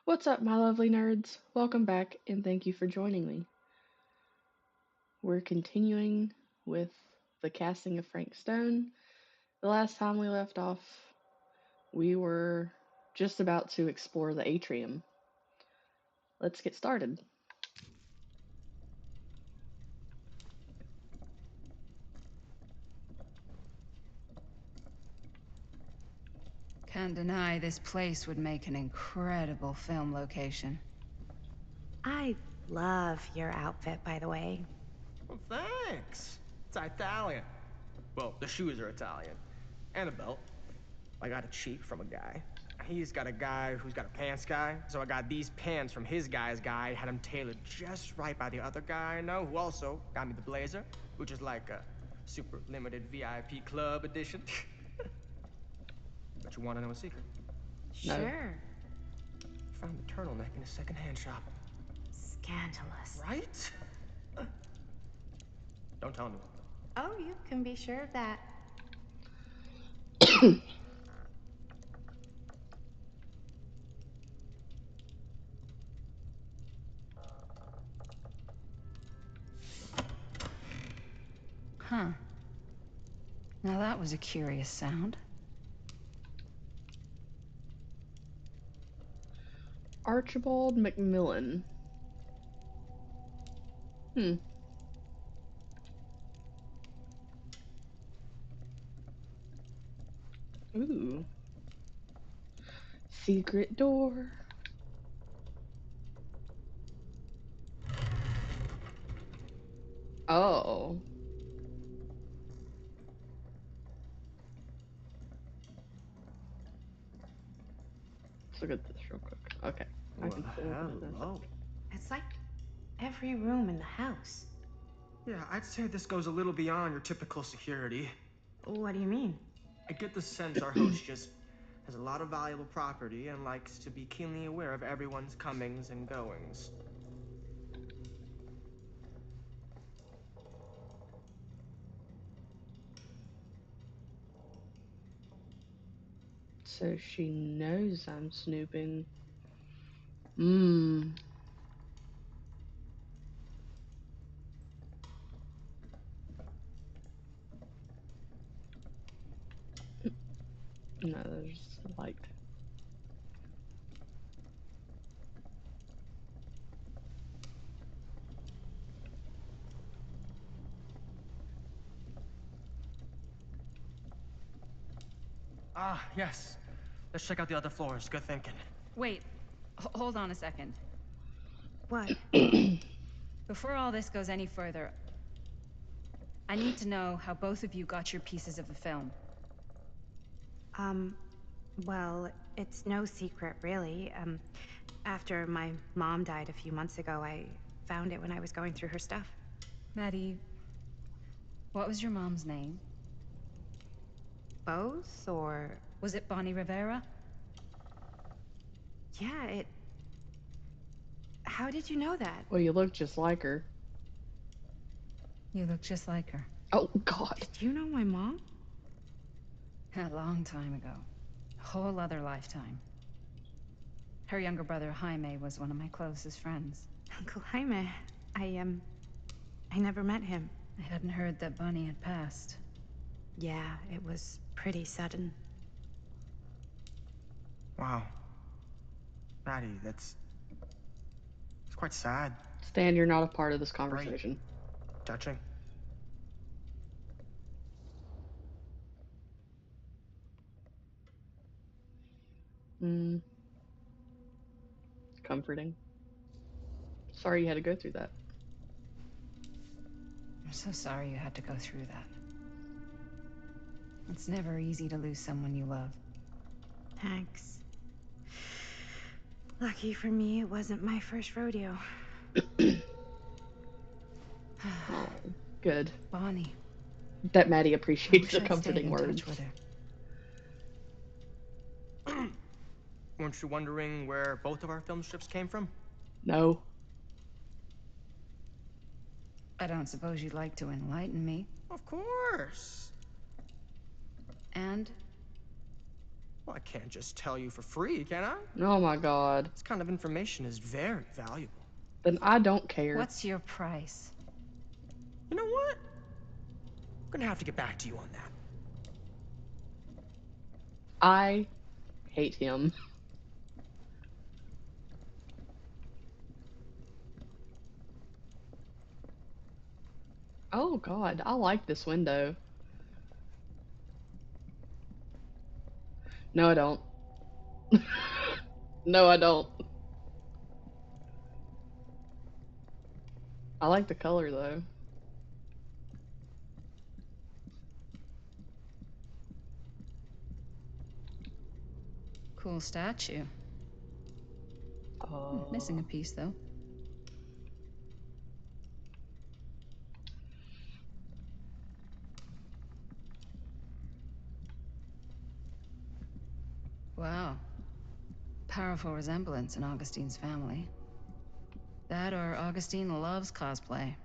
What's up, my lovely nerds? Welcome back, and thank you for joining me. We're continuing with the casting of Frank Stone. The last time we left off, we were just about to explore the atrium. Let's get started. Can't deny this place would make an incredible film location. I love your outfit, by the way. Well, thanks. It's Italian. Well, the shoes are Italian. And a belt. I got it cheap from a guy. He's got a guy who's got a pants guy, so I got these pants from his guy's guy, had them tailored just right by the other guy I know, who also got me the blazer, which is like a super limited VIP club edition. But you want to know a secret? No. Sure. Found the turtleneck in a secondhand shop. Scandalous. Right? Don't tell anyone. Oh, you can be sure of that. Huh. Now that was a curious sound. Archibald McMillan. Hmm. Ooh. Secret door. Oh. Let's look at this real quick. Okay. I Well, can still look at this. hello. It's like every room in the house. Yeah, I'd say this goes a little beyond your typical security. What do you mean? I get the sense our host just has a lot of valuable property and likes to be keenly aware of everyone's comings and goings. So she knows I'm snooping. Mmm. No, there's light. Ah, yes. Let's check out the other floors. Good thinking. Wait, hold on a second. What? Before all this goes any further, I need to know how both of you got your pieces of the film. Um, well, it's no secret, really. After my mom died a few months ago, I found it when I was going through her stuff. Maddie, what was your mom's name? Both, or... Was it Bonnie Rivera? Yeah, it... How did you know that? Well, you look just like her. You look just like her. Oh, God. Did you know my mom? A long time ago. A whole other lifetime. Her younger brother, Jaime, was one of my closest friends. Uncle Jaime. I never met him. I hadn't heard that Bonnie had passed. Yeah, it was pretty sudden. Wow. Maddie, that's... It's quite sad. Stan, you're not a part of this conversation. Right. Touching. Mm. Comforting. Sorry you had to go through that. I'm so sorry you had to go through that. It's never easy to lose someone you love. Thanks. Lucky for me, it wasn't my first rodeo. Oh, good. Bonnie. That Maddie I appreciates wish the I'd stayed comforting in words. touch with her. Weren't you wondering where both of our film strips came from? No. I don't suppose you'd like to enlighten me. Of course. And Well, I can't just tell you for free, can I? Oh my god. This kind of information is very valuable. Then I don't care. What's your price? You know what? I'm gonna have to get back to you on that. I hate him. Oh god, I like this window. No, I don't. No, I don't. I like the color though. Cool statue. Missing a piece, though. Wow. Powerful resemblance in Augustine's family. That or Augustine loves cosplay.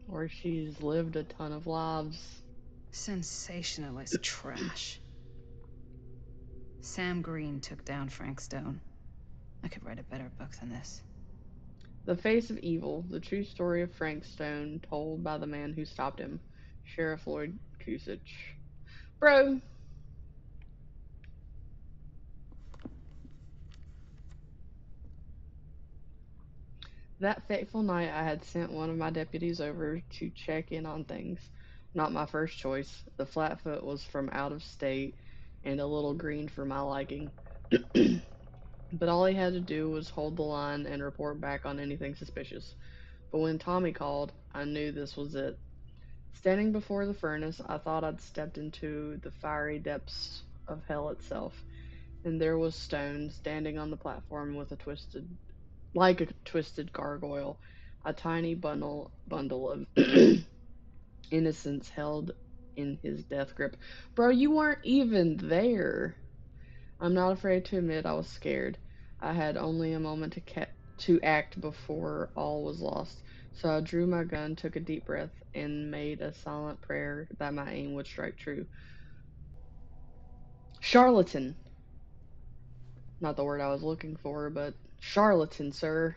Or she's lived a ton of lives. Sensationalist trash. Sam Green took down Frank Stone. I could write a better book than this. The Face of Evil, the true story of Frank Stone, told by the man who stopped him, Sheriff Lloyd Kusich. Bro. That fateful night, I had sent one of my deputies over to check in on things. Not my first choice. The Flatfoot was from out of state and a little green for my liking. But all he had to do was hold the line and report back on anything suspicious. But when Tommy called, I knew this was it. Standing before the furnace, I thought I'd stepped into the fiery depths of hell itself. And there was Stone standing on the platform with like a twisted gargoyle, a tiny bundle of innocence held in his death grip. Bro, you weren't even there. I'm not afraid to admit I was scared. I had only a moment to act before all was lost. So I drew my gun, took a deep breath, and made a silent prayer that my aim would strike true. Charlatan. Not the word I was looking for, but charlatan, sir.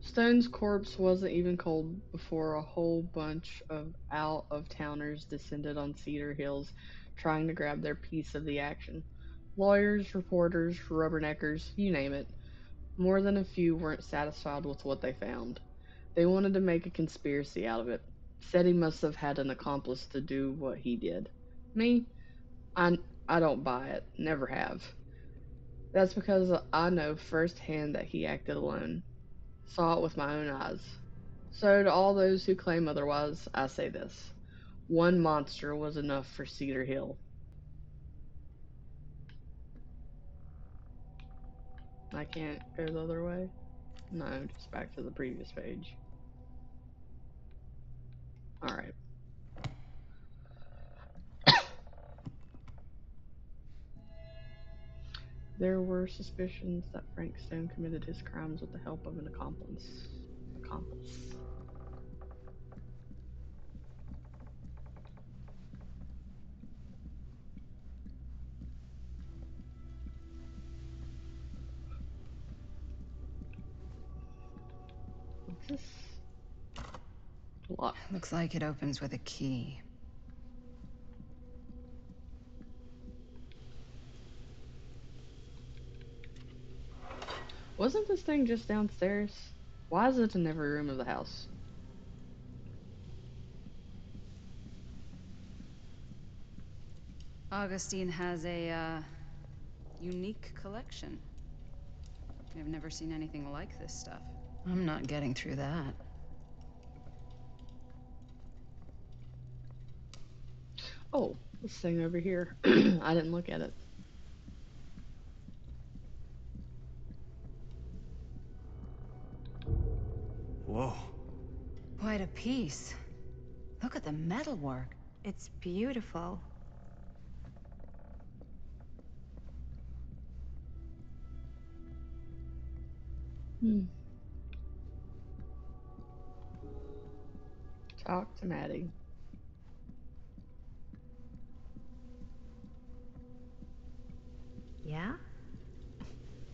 Stone's corpse wasn't even cold before a whole bunch of out-of-towners descended on Cedar Hills, trying to grab their piece of the action. Lawyers, reporters, rubberneckers, you name it. More than a few weren't satisfied with what they found. They wanted to make a conspiracy out of it. Said he must have had an accomplice to do what he did. Me? I don't buy it. Never have. That's because I know firsthand that he acted alone. Saw it with my own eyes. So to all those who claim otherwise, I say this. One monster was enough for Cedar Hill. I can't go the other way? No, just back to the previous page. Alright. There were suspicions that Frank Stone committed his crimes with the help of an accomplice. What's this? Lock. Looks like it opens with a key. Wasn't this thing just downstairs? Why is it in every room of the house? Augustine has a, unique collection. I've never seen anything like this stuff. I'm not getting through that. Oh, this thing over here. I didn't look at it. Whoa. Quite a piece. Look at the metalwork. It's beautiful. Talk to Maddie. Yeah?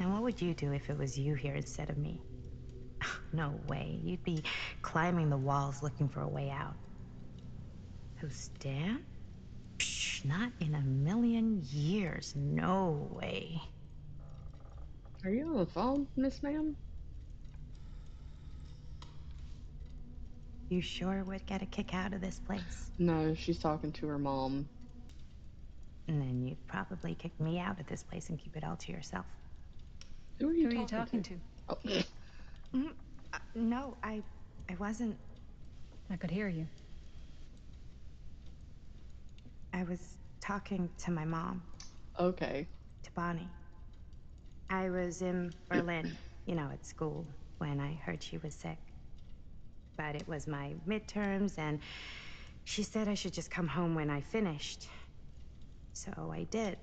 And what would you do if it was you here instead of me? No way. You'd be climbing the walls looking for a way out. Who's Dan? Psh, not in a million years. No way. Are you on the phone, Miss Ma'am? You sure would get a kick out of this place? No, she's talking to her mom. And then you'd probably kick me out of this place and keep it all to yourself. Who are Who you are you talking talking to? to? Oh, No, I wasn't. I could hear you. I was talking to my mom, okay. to Bonnie. I was in Berlin, at school, when I heard she was sick. But it was my midterms, and she said I should just come home when I finished. So I did.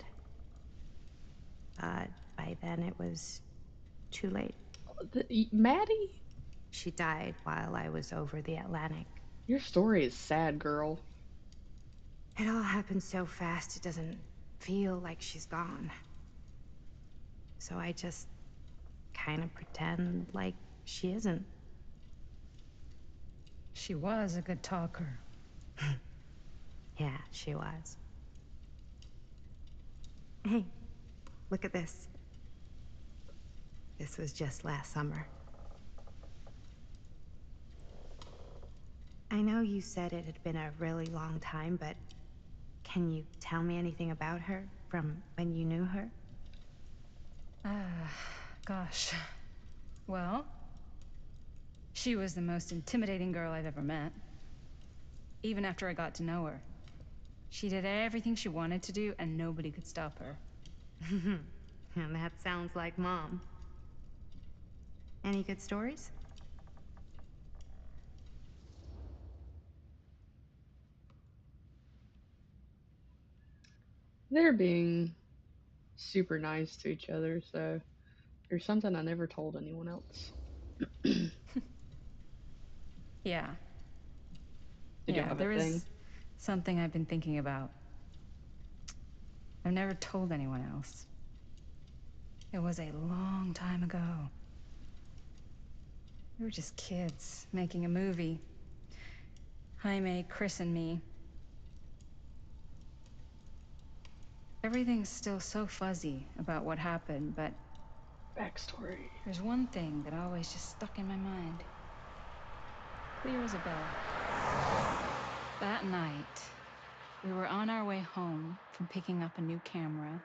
But by then it was too late. Maddie? She died while I was over the Atlantic. Your story is sad, girl. It all happened so fast, it doesn't feel like she's gone. So I just kind of pretend like she isn't. She was a good talker. Yeah, she was. Hey, look at this. This was just last summer. I know you said it had been a really long time, but can you tell me anything about her from when you knew her? Gosh. Well, she was the most intimidating girl I've ever met. Even after I got to know her. She did everything she wanted to do, and nobody could stop her. And that sounds like Mom. Any good stories? They're being super nice to each other, so there's something I never told anyone else. Yeah. Did you Yeah, have there a thing? is something I've been thinking about. I've never told anyone else. It was a long time ago. We were just kids, making a movie. Jaime, Chris, and me. Everything's still so fuzzy about what happened, but Backstory. there's one thing that always just stuck in my mind. Clear as a bell. That night, we were on our way home from picking up a new camera.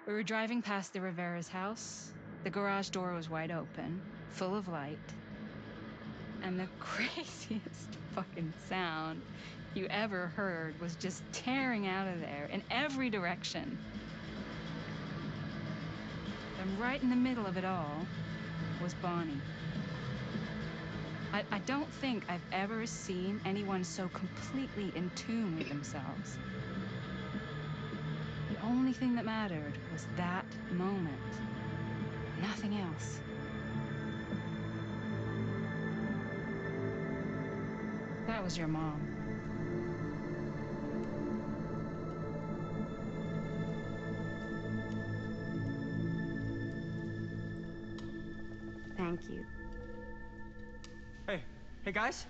We were driving past the Rivera's house. The garage door was wide open, full of light. And the craziest fucking sound you ever heard was just tearing out of there in every direction. And right in the middle of it all was Bonnie. I don't think I've ever seen anyone so completely in tune with themselves. The only thing that mattered was that moment. Nothing else. That was your mom. Thank you. Hey guys.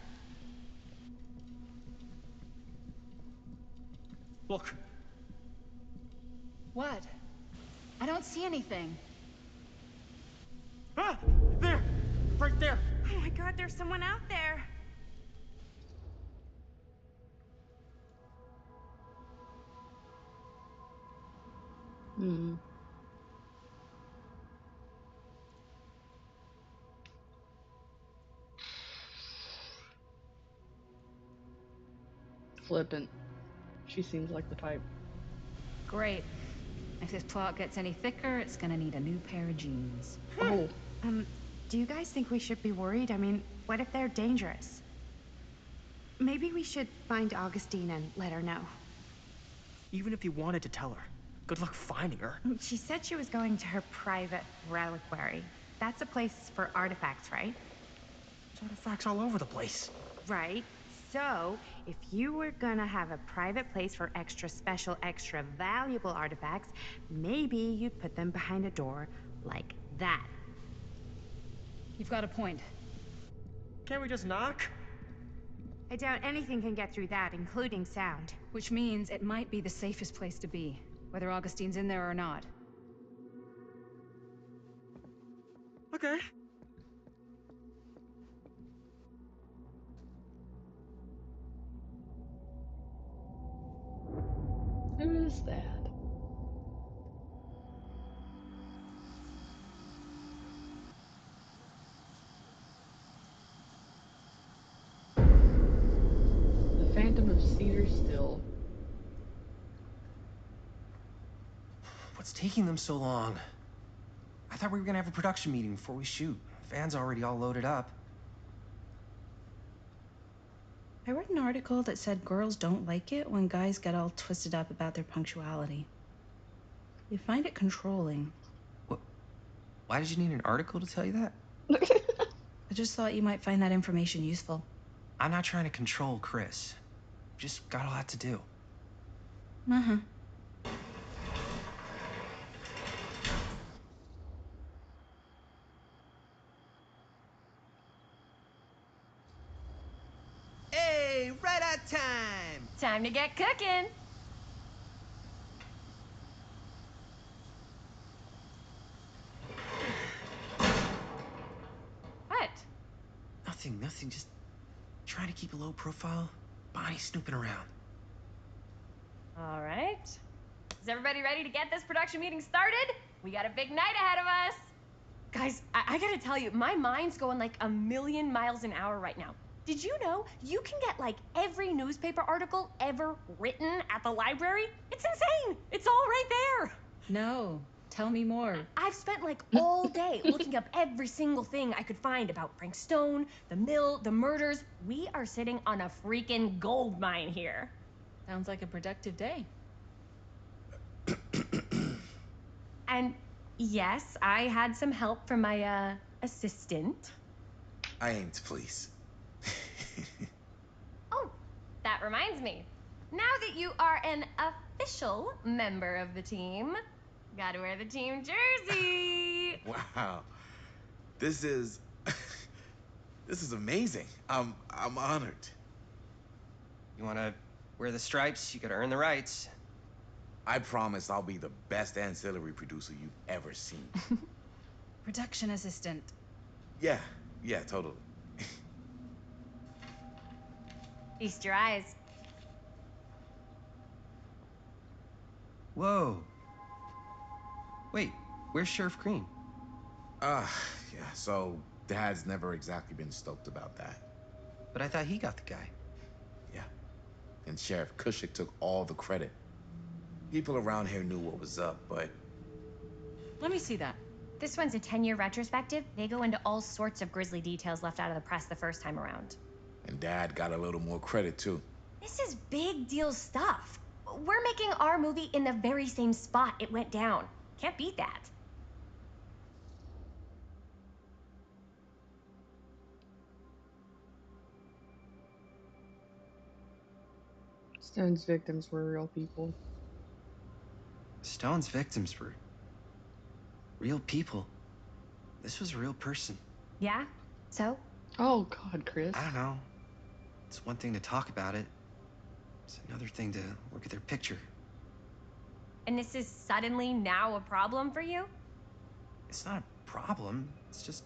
Look. What? I don't see anything. Ah! There! Right there! Oh my God, there's someone out there! Hmm. Flippant. She seems like the type. Great. If this plot gets any thicker, it's gonna need a new pair of jeans. Oh, Do you guys think we should be worried? I mean, what if they're dangerous? Maybe we should find Augustine and let her know. Even if you wanted to tell her, good luck finding her. She said she was going to her private reliquary. That's a place for artifacts, right? There's artifacts all over the place. Right. So, if you were gonna have a private place for extra special, extra valuable artifacts, maybe you'd put them behind a door like that. You've got a point. Can't we just knock? I doubt anything can get through that, including sound. Which means it might be the safest place to be, whether Augustine's in there or not. Okay. Who is that? The Phantom of Cedar Still. What's taking them so long? I thought we were gonna have a production meeting before we shoot. Van's already all loaded up. I read an article that said girls don't like it when guys get all twisted up about their punctuality. They find it controlling. What? Why did you need an article to tell you that? I just thought you might find that information useful. I'm not trying to control Chris. Just got a lot to do. Uh-huh. Hey, right on time! Time to get cooking. What? Nothing. Just trying to keep a low profile. Bonnie snooping around. All right. Is everybody ready to get this production meeting started? We got a big night ahead of us. Guys, I gotta tell you, my mind's going like a million miles an hour right now. Did you know you can get like every newspaper article ever written at the library? It's insane. It's all right there. No, tell me more. I've spent like all day looking up every single thing I could find about Frank Stone, the mill, the murders. We are sitting on a freaking gold mine here. Sounds like a productive day. And yes, I had some help from my assistant. I aim to please. Oh, that reminds me. Now that you are an official member of the team, gotta wear the team jersey. Wow. This is this is amazing. I'm honored. You wanna wear the stripes? You gotta earn the rights. I promise I'll be the best ancillary producer you've ever seen. Production assistant. Yeah, totally. Feast your eyes. Whoa. Wait, where's Sheriff Green? Yeah, so Dad's never exactly been stoked about that. But I thought he got the guy. Yeah. And Sheriff Cushik took all the credit. People around here knew what was up, but Let me see that. This one's a 10-year retrospective. They go into all sorts of grisly details left out of the press the first time around. and Dad got a little more credit too. This is big deal stuff. We're making our movie in the very same spot it went down. Can't beat that. Stone's victims were real people. Stone's victims were real people. This was a real person. Yeah? So? Oh God, Chris. I don't know. It's one thing to talk about it. It's another thing to look at their picture. And this is suddenly now a problem for you? It's not a problem. It's just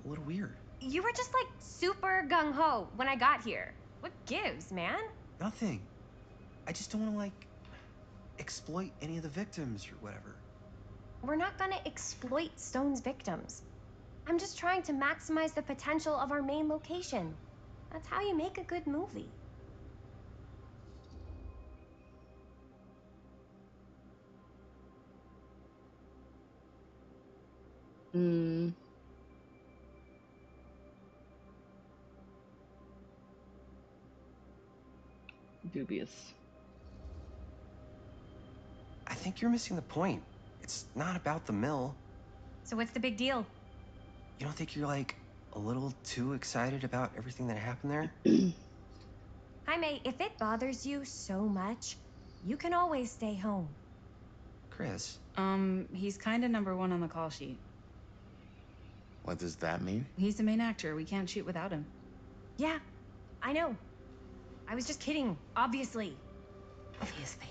a little weird. You were just like super gung-ho when I got here. What gives, man? Nothing. I just don't want to, like, exploit any of the victims or whatever. We're not gonna exploit Stone's victims. I'm just trying to maximize the potential of our main location. That's how you make a good movie. Dubious. I think you're missing the point. It's not about the mill. So what's the big deal? You don't think you're, like, a little too excited about everything that happened there? Jaime, if it bothers you so much, you can always stay home. Chris, He's kind of number one on the call sheet. What does that mean? He's the main actor. We can't shoot without him. Yeah, I know. I was just kidding, obviously. Obviously.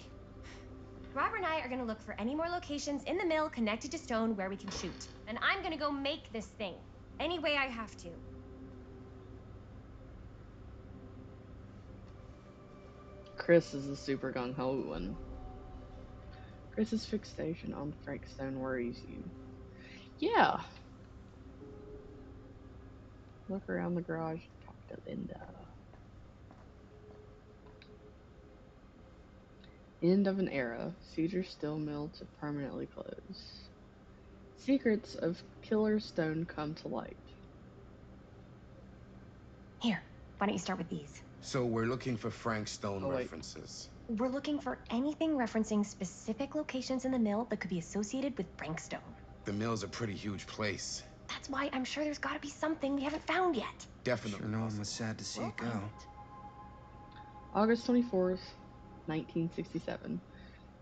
Robert and I are gonna look for any more locations in the mill connected to Stone where we can shoot. And I'm gonna go make this thing, any way I have to. Chris is the super gung-ho one. Chris's fixation on Frank Stone worries you. Yeah. Look around the garage and talk to Linda. End of an era. Cedar Steel Mill to permanently close. Secrets of Killer Stone come to light. Here, why don't you start with these? So we're looking for Frank Stone Oh, wait. references. We're looking for anything referencing specific locations in the mill that could be associated with Frank Stone. The mill's a pretty huge place. That's why I'm sure there's gotta be something we haven't found yet. Definitely. sure no one possible. was sad to see We'll it go. find it. August 24th, 1967.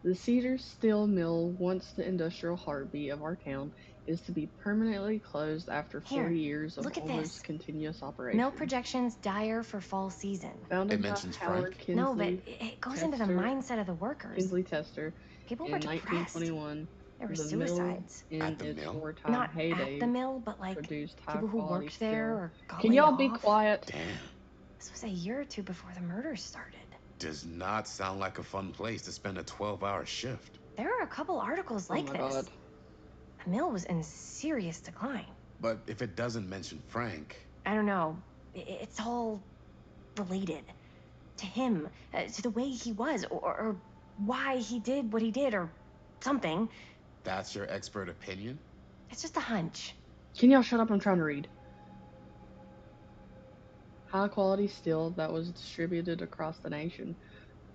The Cedar Steel Mill, once the industrial heartbeat of our town, is to be permanently closed after 40 Here, years of look at almost this. continuous operation. Mill projections dire for fall season. Founded It by mentions Howard Frank? Kinsley, No, but it goes into the Tester- mindset of the workers. Kinsley Tester People in were depressed. 1921. There were The suicides. mill, At in the its mill? wartime Not heyday, at the mill, but like produced people who high-quality worked there steel. or got Can laid y'all be off. quiet? Damn. This was a year or two before the murders started. Does not sound like a fun place to spend a 12-hour shift. There are a couple articles like oh my this. god. The mill was in serious decline. But if it doesn't mention Frank, I don't know. It's all related to him, to the way he was, or why he did what he did, or something. that's your expert opinion? It's just a hunch. Can y'all shut up? I'm trying to read. High quality steel that was distributed across the nation.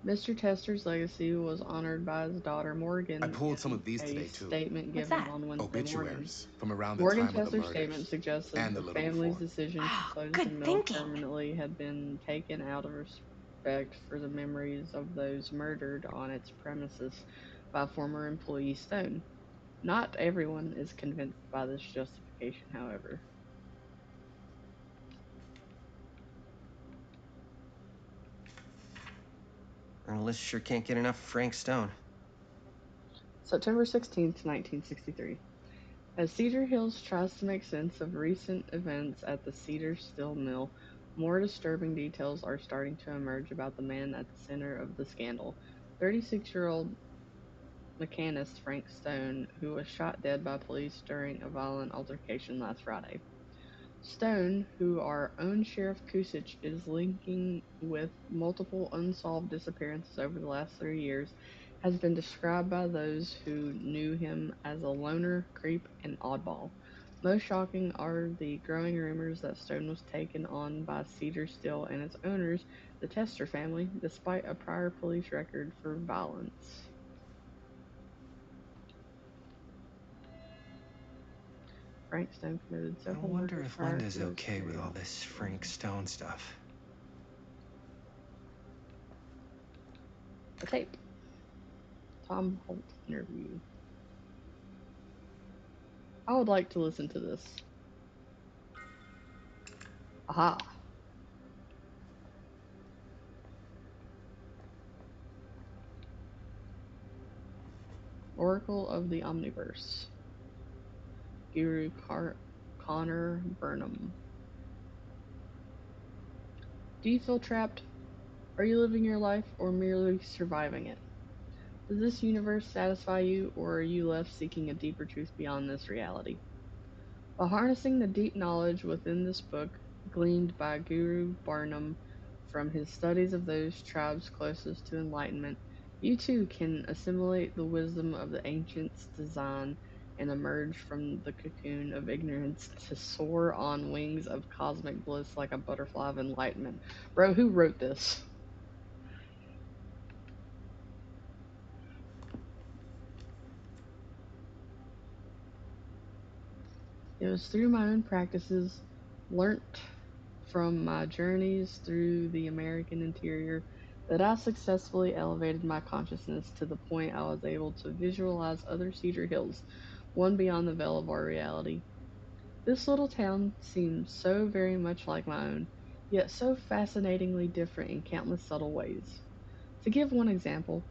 Mr. Tester's legacy was honored by his daughter Morgan. I pulled some in of these a today, too. statement What's given that? on Wednesday morning. Obituaries from around the Morgan time of the Tester's murders. statement suggested and the a little family's before. decision to close Good the mill thinking. permanently had been taken out of respect for the memories of those murdered on its premises by former employee Stone. Not everyone is convinced by this justification, however. Journalists sure can't get enough of Frank Stone. September 16th, 1963. As Cedar Hills tries to make sense of recent events at the Cedar Steel Mill, more disturbing details are starting to emerge about the man at the center of the scandal. 36-year-old mechanist Frank Stone, who was shot dead by police during a violent altercation last Friday. Stone, who our own Sheriff Kusich is linking with multiple unsolved disappearances over the last 3 years, has been described by those who knew him as a loner, creep, and oddball. Most shocking are the growing rumors that Stone was taken on by Cedar Steel and its owners, the Tester family, despite a prior police record for violence. Frank Stone committed I several wonder murders if prior Linda's to his okay with all career. this Frank Stone stuff. The tape. Tom Holt interview. I would like to listen to this. Aha. Oracle of the Omniverse. Guru Connor Burnham. Do you feel trapped? Are you living your life or merely surviving it? Does this universe satisfy you, or are you left seeking a deeper truth beyond this reality? By harnessing the deep knowledge within this book, gleaned by Guru Barnum from his studies of those tribes closest to enlightenment, you too can assimilate the wisdom of the ancients' design and emerge from the cocoon of ignorance to soar on wings of cosmic bliss like a butterfly of enlightenment. Bro, who wrote this? It was through my own practices, learnt from my journeys through the American interior that I successfully elevated my consciousness to the point I was able to visualize other Cedar Hills, one beyond the veil of our reality. This little town seemed so very much like my own, yet so fascinatingly different in countless subtle ways. To give one example,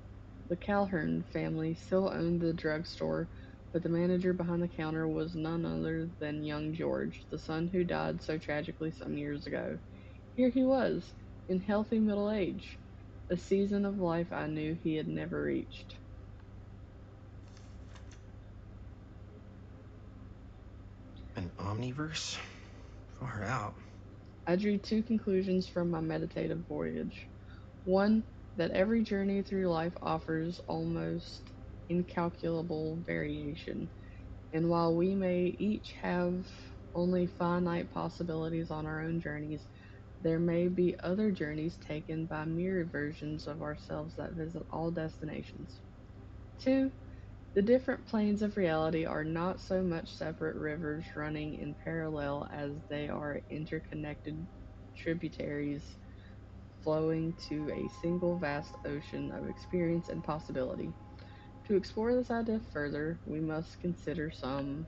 the Calhoun family still owned the drugstore, but the manager behind the counter was none other than young George, the son who died so tragically some years ago. Here he was, in healthy middle age, a season of life I knew he had never reached. An omniverse? Far out. I drew two conclusions from my meditative voyage. One, that every journey through life offers almost incalculable variation, and while we may each have only finite possibilities on our own journeys, there may be other journeys taken by myriad versions of ourselves that visit all destinations. Two, the different planes of reality are not so much separate rivers running in parallel as they are interconnected tributaries flowing to a single vast ocean of experience and possibility. To explore this idea further, we must consider some.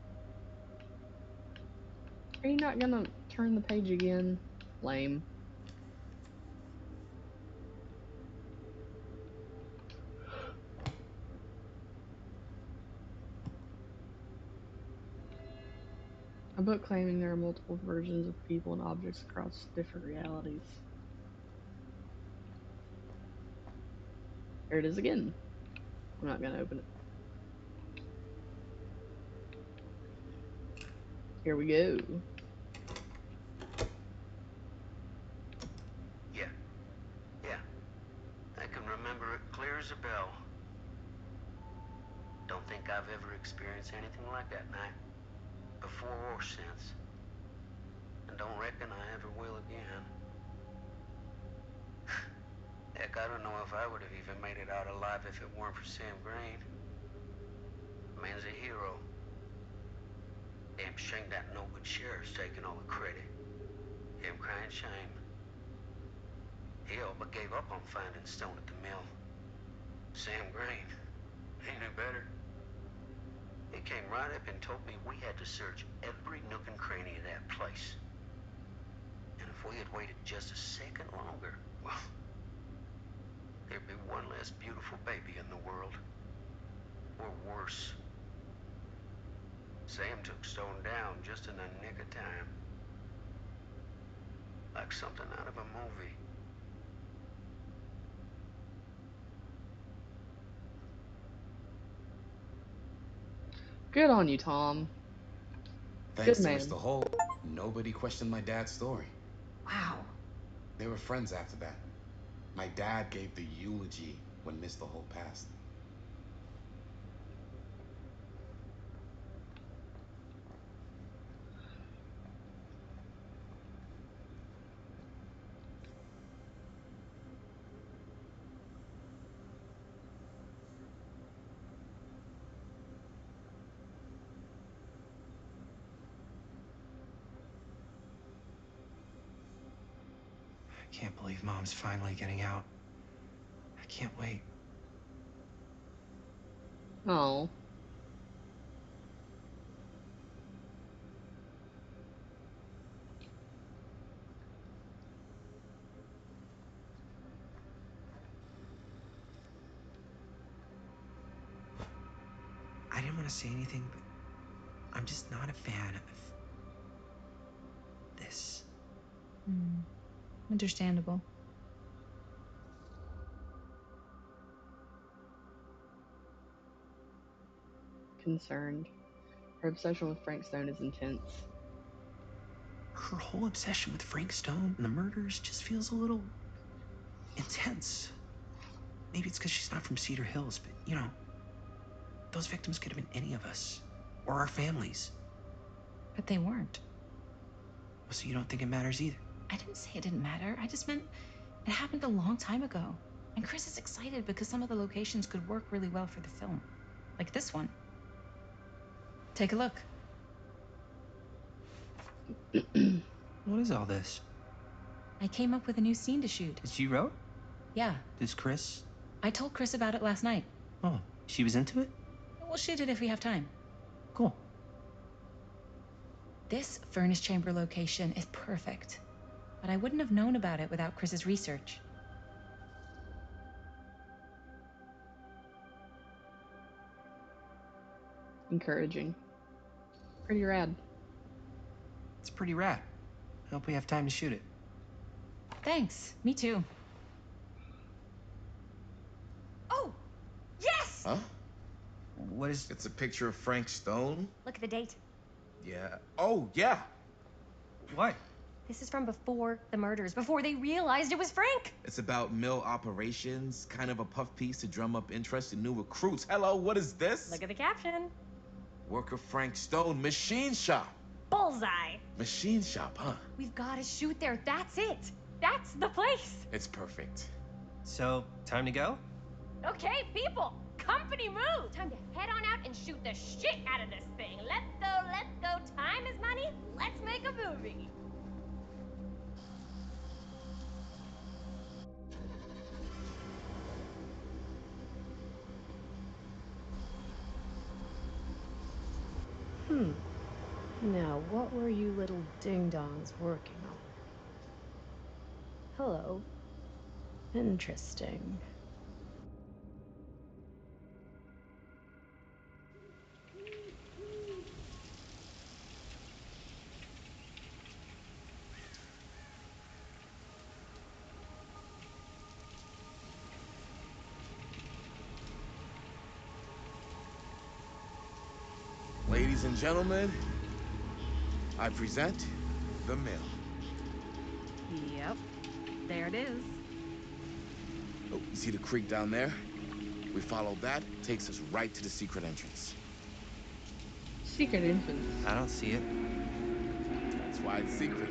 Are you not gonna turn the page again? Lame. A book claiming there are multiple versions of people and objects across different realities. There it is again. I'm not gonna open it. Here we go. Yeah. I can remember it clear as a bell. Don't think I've ever experienced anything like that night, before or since. And don't reckon I ever will again. Heck, I don't know if I would have even made it out alive if it weren't for Sam Green. Man's a hero. Damn shame that no good sheriff's taking all the credit. Damn crying shame. He all but gave up on finding Stone at the mill. Sam Green, he knew better. He came right up and told me we had to search every nook and cranny of that place. And if we had waited just a second longer, well, there'd be one less beautiful baby in the world. Or worse. Sam took Stone down just in the nick of time. Like something out of a movie. Good on you, Tom. Thanks Good to man. Mr. Holt, nobody questioned my dad's story. Wow. They were friends after that. My dad gave the eulogy when Mr. Holt passed. I can't believe Mom's finally getting out. I can't wait. Oh. I didn't want to say anything, but I'm just not a fan of this. Understandable. Concerned. Her obsession with Frank Stone is intense. Her whole obsession with Frank Stone and the murders just feels a little intense. Maybe it's because she's not from Cedar Hills, but you know, those victims could have been any of us or our families. But they weren't. So you don't think it matters either? I didn't say it didn't matter. I just meant it happened a long time ago. And Chris is excited because some of the locations could work really well for the film. Like this one. Take a look. What is all this? I came up with a new scene to shoot. That you wrote? Yeah, Does Chris? I told Chris about it last night. Oh, she was into it? We'll shoot it if we have time. Cool. This furnace chamber location is perfect, but I wouldn't have known about it without Chris's research. Encouraging. Pretty rad. It's pretty rad. I hope we have time to shoot it. Thanks, me too. Oh, yes! Huh? What is... It's a picture of Frank Stone? Look at the date. Yeah. Oh, yeah. What? This is from before the murders, before they realized it was Frank. It's about mill operations, kind of a puff piece to drum up interest in new recruits. Hello, what is this? Look at the caption. Worker Frank Stone, machine shop. Bullseye. Machine shop, huh? We've got to shoot there. That's it. That's the place. It's perfect. So, time to go? Okay, people. Company move. Time to head on out and shoot the shit out of this thing. Let's go, let's go. Time is money. Let's make a movie. Now, what were you little ding-dongs working on? Hello. Interesting. Ladies and gentlemen, I present The Mill. Yep, there it is. Oh, you see the creek down there? We follow that, takes us right to the secret entrance. Secret entrance. I don't see it. That's why it's secret.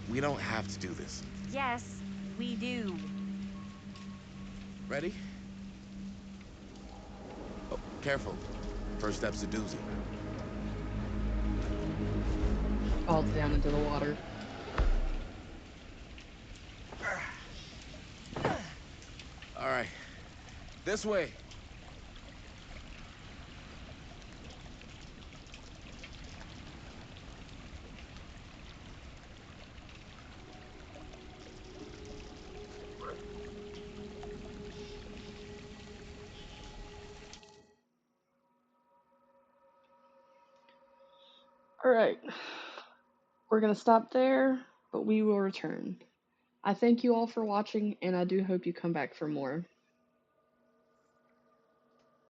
We don't have to do this. Yes, we do. Ready? Oh, careful. First step's a doozy. Falls down into the water. All right. This way. Alright. We're going to stop there, but we will return. I thank you all for watching, and I do hope you come back for more.